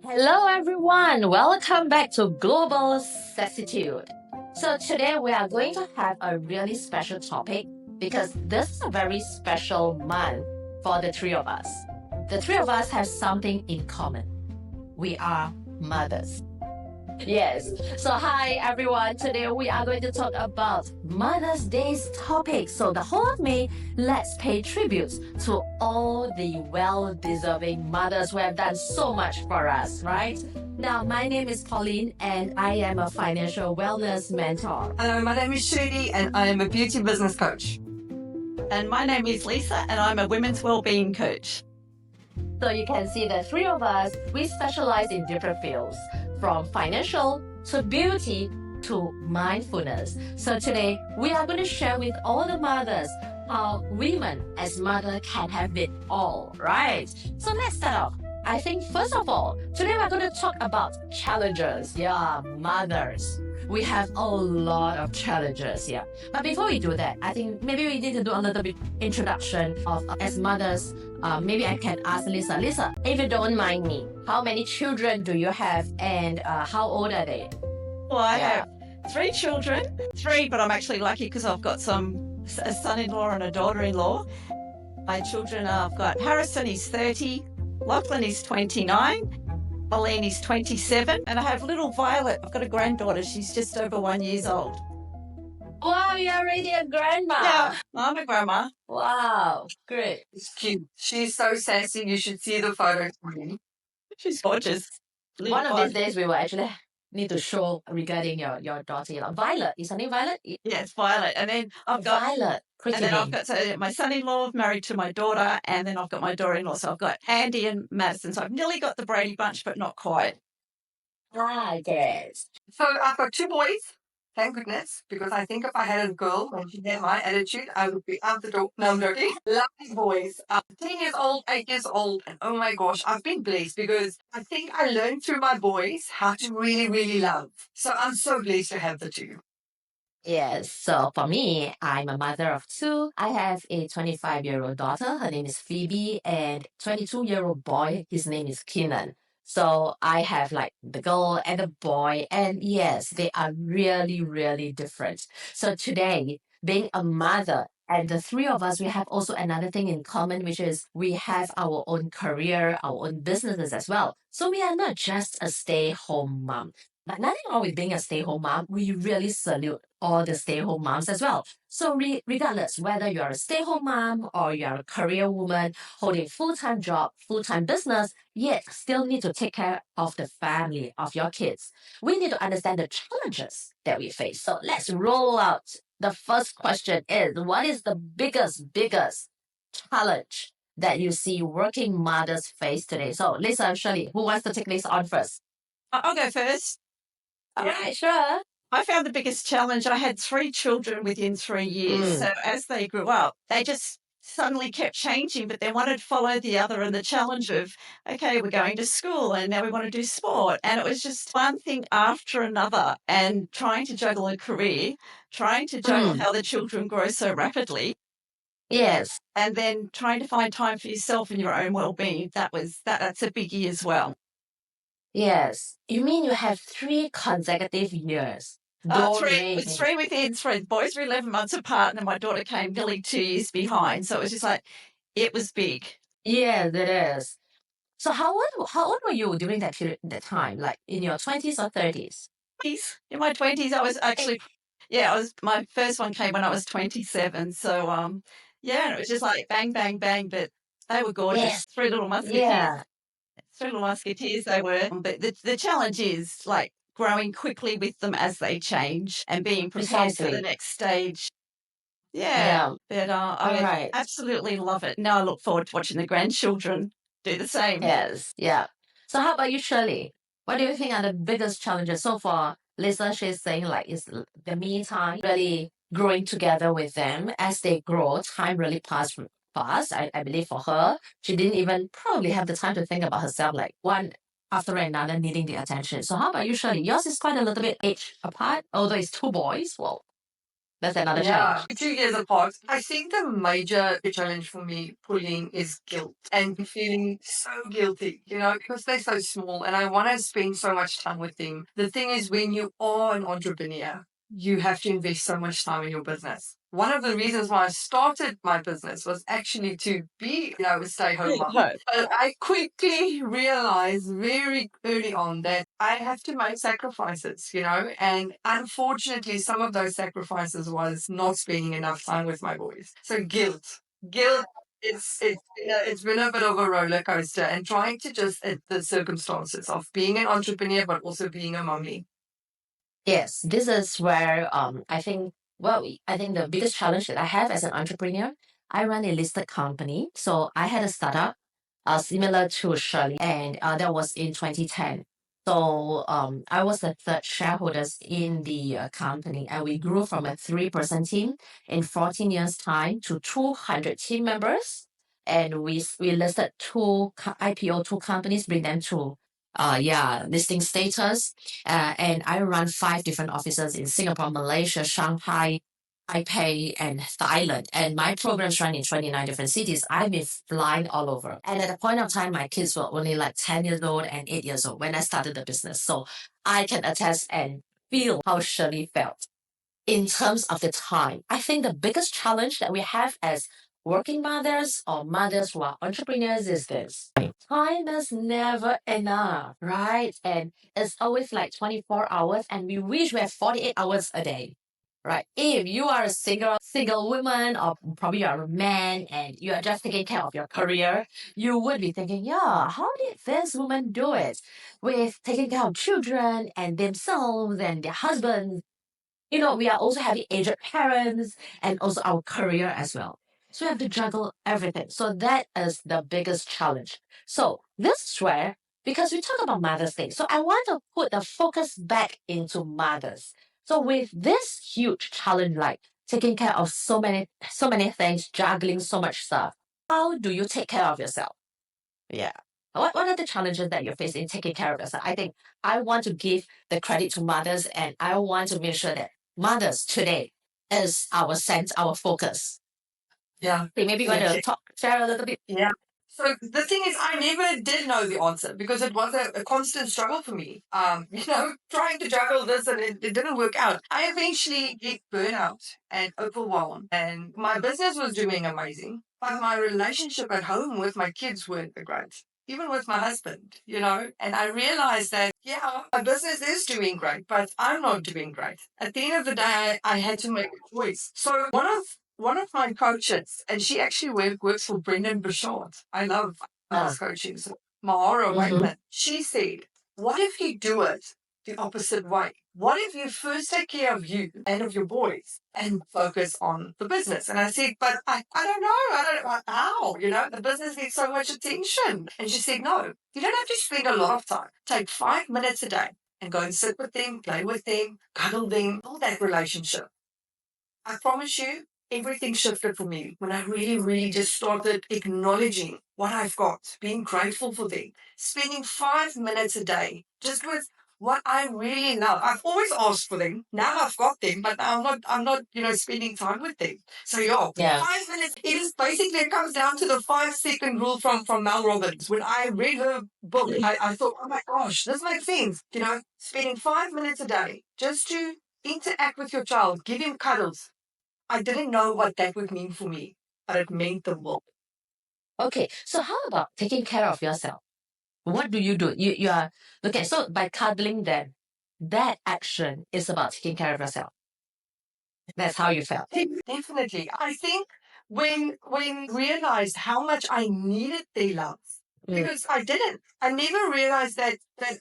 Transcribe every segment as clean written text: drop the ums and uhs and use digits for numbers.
Hello, everyone. Welcome back to Global Sassitude. So, today we are going to have a really special topic because this is a very special month for the three of us. The three of us have something in common. We are mothers. Yes. So, hi everyone. Today we are going to talk about Mother's Day's topic. So, the whole of May, let's pay tribute to all the well deserving mothers who have done so much for us, right? Now, my name is Pauline and I am a financial wellness mentor. Hello, my name is Shirley and I am a beauty business coach. And my name is Lisa and I'm a women's wellbeing coach. So you can see the three of us, we specialize in different fields, from financial to beauty to mindfulness. So today we are going to share with all the mothers how women as mother can have it all, right? So let's start off. I think first of all, today we're going to talk about challenges. Yeah, mothers. We have a lot of challenges, yeah. But before we do that, I think maybe we need to do a little bit introduction of as mothers. Maybe I can ask Lisa. Lisa, if you don't mind me, how many children do you have and how old are they? Well, I have 3 children, 3, but I'm actually lucky because I've got a son-in-law and a daughter-in-law. My children, I've got Harrison, he's 30, Lachlan is 29, Pauline is 27, and I have little Violet. I've got a granddaughter. She's just over 1 year old. Wow, you're already a grandma. Yeah, I'm a grandma. Wow, great. It's cute. She's so sassy. You should see the photos. She's gorgeous. One of these days we will actually need to show regarding your daughter. Violet, is her name Violet? Yeah, it's Violet. And then I've got Violet. And then I've got my son-in-law married to my daughter, and then I've got my daughter-in-law. So I've got Andy and Madison. So I've nearly got the Brady Bunch, but not quite. Ah, yes. So I've got 2 boys, thank goodness, because I think if I had a girl when she had my attitude, I would be out the door. No, I'm joking. Lovely boys. 10 years old, 8 years old, and oh my gosh, I've been blessed because I think I learned through my boys how to really, really love. So I'm so blessed to have the 2. Yes, so for me, I'm a mother of 2. I have a 25-year-old daughter. Her name is Phoebe, and 22-year-old boy. His name is Keenan. So I have like the girl and the boy, and yes, they are really, really different. So today, being a mother, and the 3 of us, we have also another thing in common, which is we have our own career, our own businesses as well. So we are not just a stay-home mom. But nothing wrong with being a stay-home mom. We really salute all the stay-home moms as well. So regardless whether you're a stay-home mom or you're a career woman holding full-time job, full-time business, yet still need to take care of the family, of your kids, we need to understand the challenges that we face. So let's roll out. The first question is, what is the biggest challenge that you see working mothers face today? So Lisa and Shirley, who wants to take this on first? I'll go first. All right, sure. I found the biggest challenge. I had 3 children within 3 years. So as they grew up, they just suddenly kept changing, but they wanted to follow the other, and the challenge of, okay, we're going to school and now we want to do sport. And it was just one thing after another, and trying to juggle a career, trying to juggle how the children grow so rapidly. Yes. And then trying to find time for yourself and your own well-being. That's a biggie as well. Yes. You mean you have 3 consecutive years? 3 within 3. The boys were 11 months apart, and then my daughter came nearly 2 years behind. So it was just like, it was big. Yes, it is. So how old were you during that period, that time? Like in your 20s or 30s? In my 20s, I was actually, my first one came when I was 27. So, and it was just like bang, bang, bang, but they were gorgeous. Yes. 3 little musketeers. Yeah. 3 little musketeers they were. But the challenge is like growing quickly with them as they change and being prepared for the next stage. Yeah. But All right. absolutely love it. Now I look forward to watching the grandchildren do the same. Yes. Yeah. So how about you, Shirley? What do you think are the biggest challenges so far? Lisa, she's saying like is the me time really growing together with them as they grow. Time really passed fast. I believe for her, she didn't even probably have the time to think about herself, like one after another needing the attention. So how about you, Shirley? Yours is quite a little bit age apart, although it's 2 boys. Well, That's another challenge. 2 years apart. I think the major challenge for me, Pauline, is guilt and feeling so guilty, because they're so small and I want to spend so much time with them. The thing is, when you are an entrepreneur, you have to invest so much time in your business. One of the reasons why I started my business was actually to be, a stay-home mom. Right. But I quickly realized very early on that I have to make sacrifices, and unfortunately, some of those sacrifices was not spending enough time with my boys. So guilt. It's been a bit of a roller coaster, and trying to just the circumstances of being an entrepreneur, but also being a mommy. Yes, this is where I think the biggest challenge that I have as an entrepreneur, I run a listed company. So I had a startup similar to Shirley, and that was in 2010. So I was the third shareholders in the company, and we grew from a 3-person team in 14 years' time to 200 team members. And we listed IPO two companies, bring them to listing status. And I run 5 different offices in Singapore, Malaysia, Shanghai, Taipei, and Thailand. And my programs run in 29 different cities. I've been flying all over. And at the point of time, my kids were only like 10 years old and 8 years old when I started the business. So I can attest and feel how Shirley felt. In terms of the time, I think the biggest challenge that we have as working mothers or mothers who are entrepreneurs is this. Time is never enough, right? And it's always like 24 hours, and we wish we have 48 hours a day, right? If you are a single woman, or probably you're a man and you are just taking care of your career, you would be thinking, yeah, how did this woman do it with taking care of children and themselves and their husbands? We are also having aged parents and also our career as well. So we have to juggle everything. So that is the biggest challenge. So this is where, because we talk about Mother's Day, so I want to put the focus back into mothers. So with this huge challenge, like taking care of so many things, juggling so much stuff, how do you take care of yourself? Yeah. What are the challenges that you're facing taking care of yourself? I think I want to give the credit to mothers, and I want to make sure that mothers today is our sense, our focus. Yeah. Okay, maybe you want to share a little bit. Yeah. So the thing is, I never did know the answer because it was a constant struggle for me. Trying to juggle this and it didn't work out. I eventually get burnout and overwhelmed, and my business was doing amazing, but my relationship at home with my kids weren't the great. Even with my husband, and I realized that, yeah, my business is doing great, but I'm not doing great. At the end of the day, I had to make a choice. So one of my coaches, and she actually works for Brendan Bouchard. I love coaching. So Mahara Wakeman. She said, what if you do it the opposite way? What if you first take care of you and of your boys and focus on the business? And I said, but I don't know. I don't know how. The business needs so much attention. And she said, no, you don't have to spend a lot of time. Take 5 minutes a day and go and sit with them, play with them, cuddle them, build that relationship. I promise you, everything shifted for me when I really, really just started acknowledging what I've got, being grateful for them, spending 5 minutes a day just with what I really love. I've always asked for them. Now I've got them, but I'm not, spending time with them. So yeah. 5 minutes. It is basically, it comes down to the 5-second rule from Mel Robbins. When I read her book, I thought, oh my gosh, this makes sense. Spending 5 minutes a day just to interact with your child, give him cuddles. I didn't know what that would mean for me, but it meant the world. Okay, so how about taking care of yourself? What do? You are okay. So by cuddling them, that action is about taking care of yourself. That's how you felt. Definitely. I think when realized how much I needed their love, because I didn't. I never realized that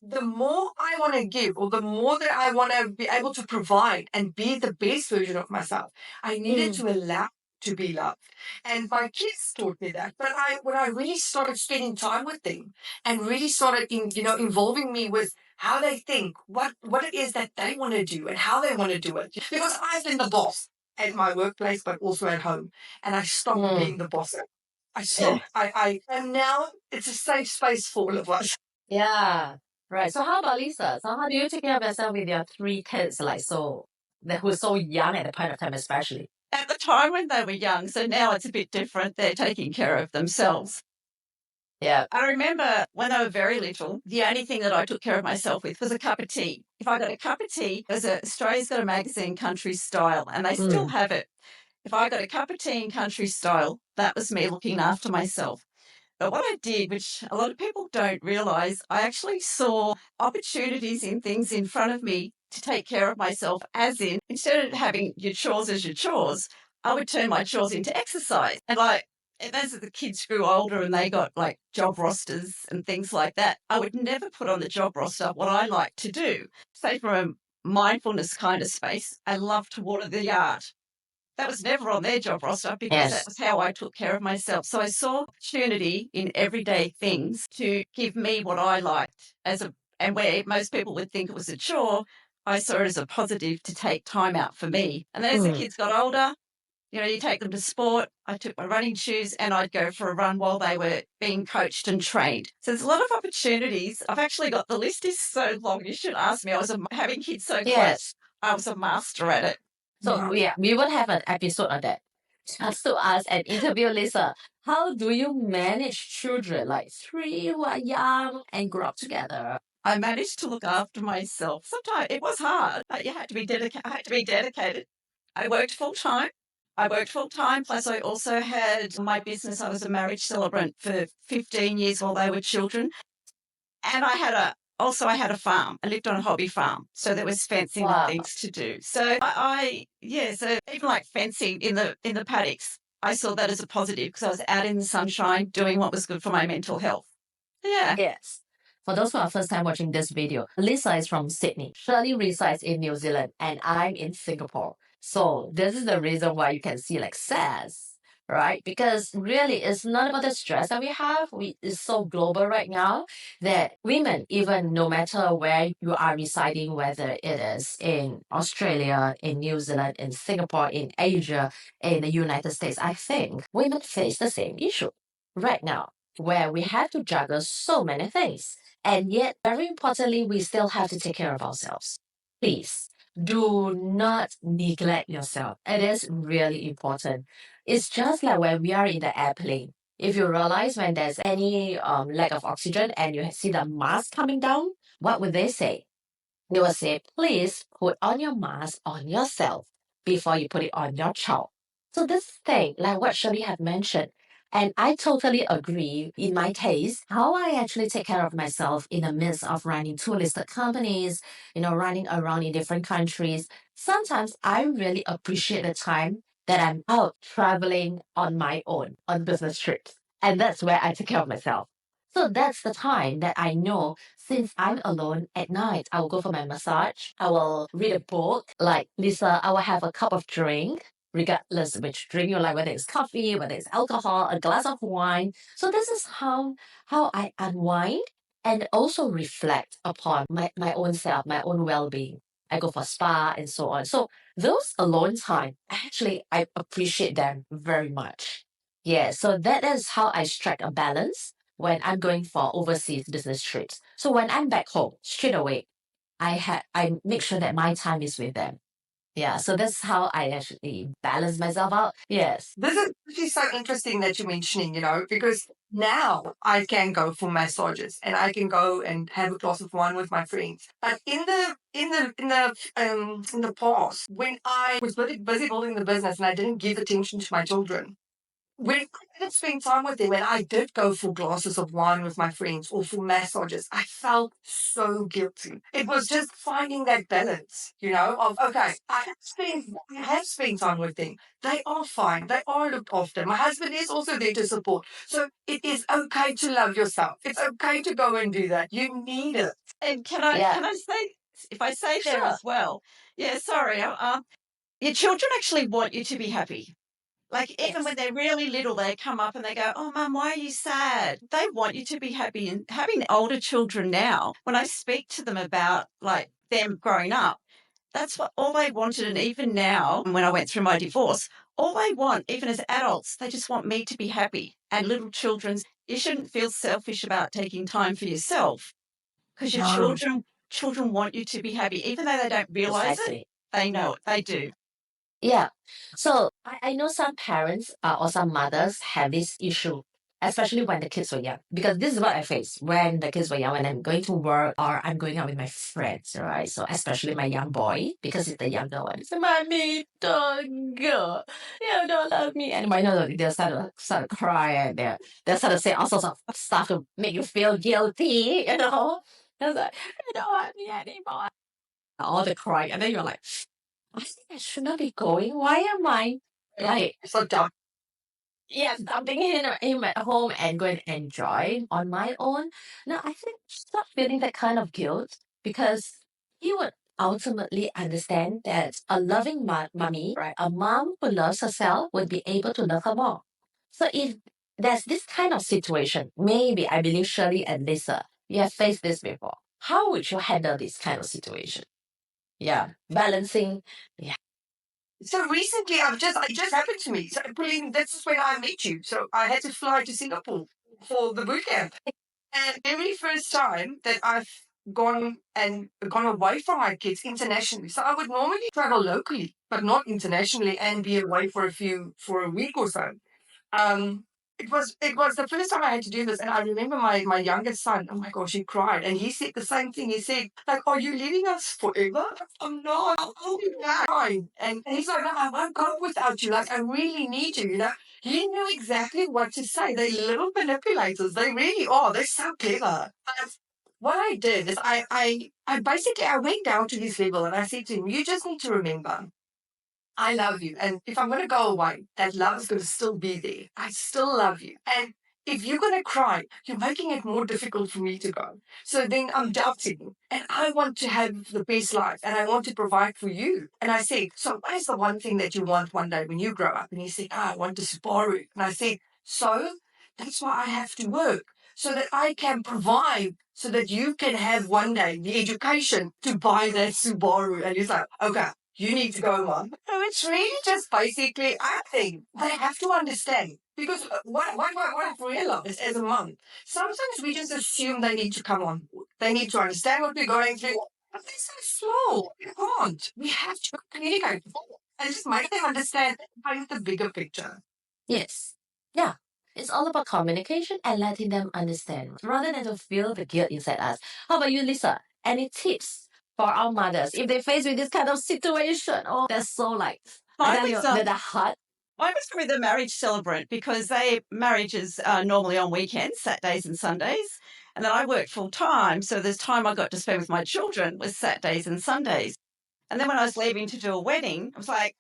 the more I want to give, or the more that I want to be able to provide and be the best version of myself, I needed to allow to be loved. And my kids taught me that. But when I really started spending time with them and really started involving me with how they think, what it is that they want to do and how they want to do it. Because I've been the boss at my workplace, but also at home. And I stopped being the boss. I stopped. And now it's a safe space for all of us. Yeah. Right. So how about Lisa? So how do you take care of yourself with your 3 kids like so? who was so young at the point of time, especially. At the time when they were young, so now it's a bit different. They're taking care of themselves. Yeah. I remember when they were very little, the only thing that I took care of myself with was a cup of tea. If I got a cup of tea, Australia's got a magazine, Country Style, and they still have it. If I got a cup of tea in Country Style, that was me looking after myself. But what I did, which a lot of people don't realise, I actually saw opportunities in things in front of me to take care of myself, as in, instead of having your chores as your chores, I would turn my chores into exercise. And as the kids grew older and they got like job rosters and things like that, I would never put on the job roster what I like to do. Say from a mindfulness kind of space, I love to water the yard. That was never on their job roster because that Yes. was how I took care of myself. So I saw opportunity in everyday things to give me what I liked and where most people would think it was a chore, I saw it as a positive to take time out for me. And then as the kids got older, you take them to sport. I took my running shoes and I'd go for a run while they were being coached and trained. So there's a lot of opportunities. I've actually got the list is so long. You should ask me. Having kids so close. Yes. I was a master at it. So yeah, we will have an episode on that. Just to ask and interview Lisa, how do you manage children like 3 who are young and grow up together? I managed to look after myself. Sometimes it was hard, but you had to be dedicated. I had to be dedicated. I worked full time. Plus I also had my business. I was a marriage celebrant for 15 years while they were children. And I had a farm. I lived on a hobby farm. So there was fencing Wow. and things to do. So so even like fencing in the paddocks, I saw that as a positive because I was out in the sunshine doing what was good for my mental health. Yeah. Yes. For those who are first time watching this video, Lisa is from Sydney. Shirley resides in New Zealand and I'm in Singapore. So this is the reason why you can see like Sass, right? Because really it's not about the stress that we have. It's so global right now that women, even no matter where you are residing, whether it is in Australia, in New Zealand, in Singapore, in Asia, in the United States, I think women face the same issue right now where we have to juggle so many things. And yet, very importantly, we still have to take care of ourselves. Please do not neglect yourself. It is really important. It's just like when we are in the airplane. If you realize when there's any lack of oxygen and you see the mask coming down, what would they say? They will say, please put on your mask on yourself before you put it on your child. So this thing, like what Shirley had mentioned, and I totally agree in my case, how I actually take care of myself in the midst of running 2 listed companies, running around in different countries. Sometimes I really appreciate the time that I'm out traveling on my own on business trips. And that's where I take care of myself. So that's the time that I know since I'm alone at night, I will go for my massage. I will read a book. Like Lisa, I will have a cup of drink, regardless which drink you like, whether it's coffee, whether it's alcohol, a glass of wine. So this is how I unwind and also reflect upon my own self, my own well-being. I go for spa and so on. So those alone time, actually, I appreciate them very much. Yeah, so that is how I strike a balance when I'm going for overseas business trips. So when I'm back home, straight away, I make sure that my time is with them. Yeah, so that's how I actually balance myself out. Yes. This is actually so interesting that you're mentioning, because now I can go for massages and I can go and have a glass of wine with my friends. But in the past, when I was busy building the business and I didn't give attention to my children, when I did spend time with them and I did go for glasses of wine with my friends or for massages, I felt so guilty. It was just finding that balance, of okay, I have spent time with them. They are fine. They are looked after. My husband is also there to support. So it is okay to love yourself. It's okay to go and do that. You need it. And can I say, if I say there Sure. as well? Yeah, sorry. Your children actually want you to be happy. Like even Yes. when they're really little, they come up and they go, "Oh, Mum, why are you sad?" They want you to be happy. And having older children now, when I speak to them about like them growing up, that's what all they wanted. And even now, when I went through my divorce, all they want, even as adults, they just want me to be happy. And little children, you shouldn't feel selfish about taking time for yourself because your No. children want you to be happy, even though they don't realize it. Precisely. They know it. They do. Yeah. So I know some parents or some mothers have this issue, especially when the kids were young. Because this is what I face when the kids were young, when I'm going to work or I'm going out with my friends, right? So especially my young boy, because he's the younger one. He's like, Mommy, don't go. You don't love me anymore. No, they'll start to cry and they'll start to say all sorts of stuff to make you feel guilty, you know? It's like, you don't want me anymore. All the crying. And then you're like, I think I should not be going. Why am I like So dumb. dumping him at home and going to enjoy on my own? No, I think stop feeling that kind of guilt because he would ultimately understand that a loving mommy, right, a mom who loves herself would be able to love her more. So if there's this kind of situation, maybe I believe Shirley and Lisa, you have faced this before. How would you handle this kind of situation? Yeah, balancing. Yeah. So recently, it just happened to me. So, Pauline, this is when I met you. So I had to fly to Singapore for the boot camp. And very first time that I've gone away from my kids internationally. So I would normally travel locally, but not internationally, and be away for a week or so. Um, it was the first time I had to do this, and I remember my youngest son. Oh my gosh, he cried, and he said the same thing. He said, "Like, are you leaving us forever?" I'm not. I'll be back. And he's like, "No, I won't go without you. Like, I really need you." You know, he knew exactly what to say. They little manipulators. They really are. They're so clever. But what I did is I basically I went down to his level and I said to him, "You just need to remember." I love you. And if I'm going to go away, that love is going to still be there. I still love you. And if you're going to cry, you're making it more difficult for me to go. So then I'm doubting. And I want to have the best life and I want to provide for you. And I said, "So what is the one thing that you want one day when you grow up?" And he said, "I want a Subaru." And I said, "So that's why I have to work so that I can provide so that you can have one day the education to buy that Subaru." And he's like, "Okay, you need to go, Mom." So it's really just basically, I think they have to understand. Because what I've realized as a mom, sometimes we just assume they need to come on board. They need to understand what we're going through. But they're so small. We can't. We have to communicate and just make them understand and paint the bigger picture. Yes. Yeah. It's all about communication and letting them understand rather than to feel the guilt inside us. How about you, Lisa? Any tips for our mothers if they face with this kind of situation? Oh, that's so like, I Mine tell you, was, the heart. I was with a marriage celebrant because marriages are normally on weekends, Saturdays and Sundays. And then I worked full time. So there's time I got to spend with my children was Saturdays and Sundays. And then when I was leaving to do a wedding, I was like,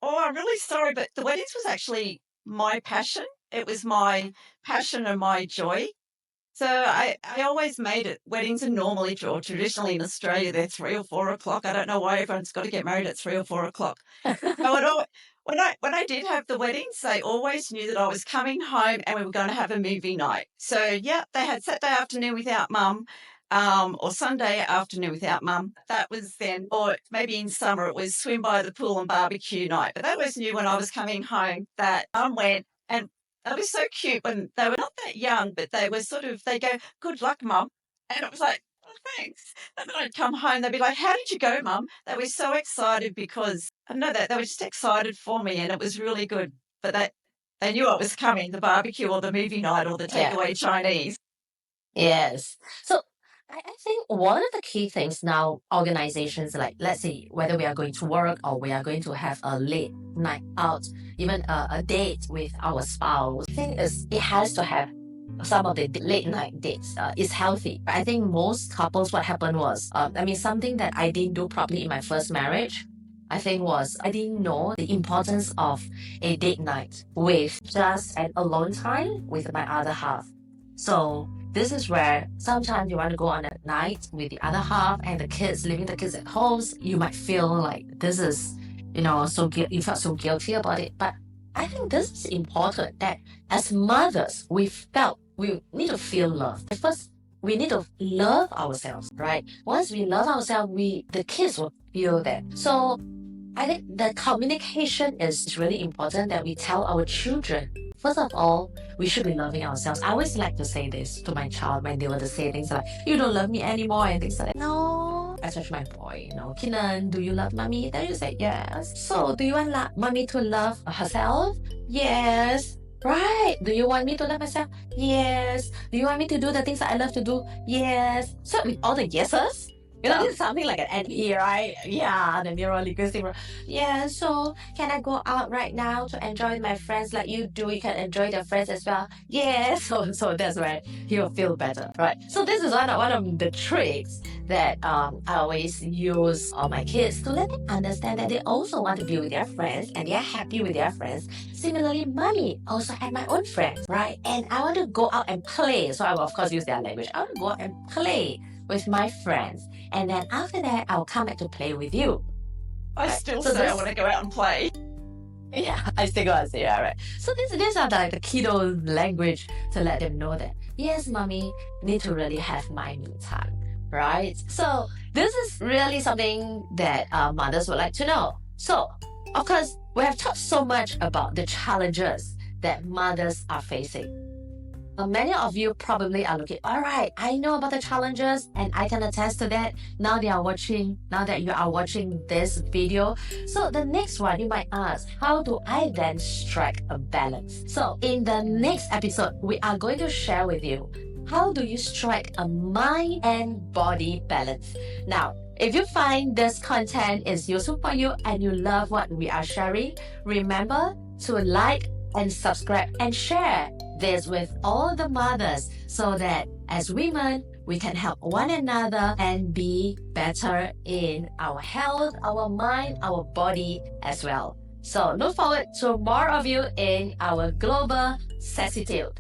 "Oh, I'm really sorry, but the weddings was actually my passion. It was my passion and my joy." So I always made it. Weddings are normally, or traditionally in Australia, they're 3 or 4 o'clock. I don't know why everyone's got to get married at 3 or 4 o'clock. I would always, when I did have the weddings, they always knew that I was coming home and we were going to have a movie night. So yeah, they had Saturday afternoon without mum, or Sunday afternoon without mum. That was then, or maybe in summer it was swim by the pool and barbecue night. But they always knew when I was coming home that mum went, and they were so cute when they were not that young, but they were sort of, they go, "Good luck, mum." And it was like, "Oh, thanks." And then I'd come home, they'd be like, "How did you go, mum?" They were so excited because I know that they were just excited for me and it was really good. But they knew what was coming, the barbecue or the movie night or the Yeah. takeaway Chinese. Yes. So I think one of the key things now, organizations like, let's say, whether we are going to work or we are going to have a late night out, even a date with our spouse, I think it has to have some of the late night dates is healthy. I think most couples, what happened was, something that I didn't do properly in my first marriage, I think was I didn't know the importance of a date night with just an alone time with my other half. So this is where sometimes you want to go on a night with the other half and the kids, leaving the kids at home. You might feel like this is, you felt so guilty about it. But I think this is important that as mothers, we need to feel loved. First, we need to love ourselves, right? Once we love ourselves, the kids will feel that. So I think the communication is really important that we tell our children. First of all, we should be loving ourselves. I always like to say this to my child when they were to say things like, "You don't love me anymore," and things like that. No, especially my boy, Kinan, do you love mommy? Then you say yes. So do you want mommy to love herself? Yes. Right. Do you want me to love myself? Yes. Do you want me to do the things that I love to do? Yes. So with all the yeses, this is something like an NE, right? Yeah, the neuro-linguistic. Yeah, so can I go out right now to enjoy with my friends like you do? You can enjoy their friends as well. Yeah, so that's where he'll feel better, right? So this is one of the tricks that I always use on my kids to let them understand that they also want to be with their friends and they're happy with their friends. Similarly, mommy also had my own friends, right? And I want to go out and play. So I will of course use their language. I want to go out and play with my friends. And then after that, I'll come back to play with you. I still say I want to go out and play. Yeah, I still go out and say, yeah, right. So these are the kiddo language to let them know that, yes, mommy, need to really have my me time, right? So this is really something that mothers would like to know. So, of course, we have talked so much about the challenges that mothers are facing. Many of you probably are looking, all right, I know about the challenges and I can attest to that now that you are watching this video. So the next one you might ask, how do I then strike a balance? So in the next episode, we are going to share with you, how do you strike a mind and body balance? Now, if you find this content is useful for you and you love what we are sharing, remember to like and subscribe and share this with all the mothers so that as women, we can help one another and be better in our health, our mind, our body as well. So look forward to more of you in our global Sassitude.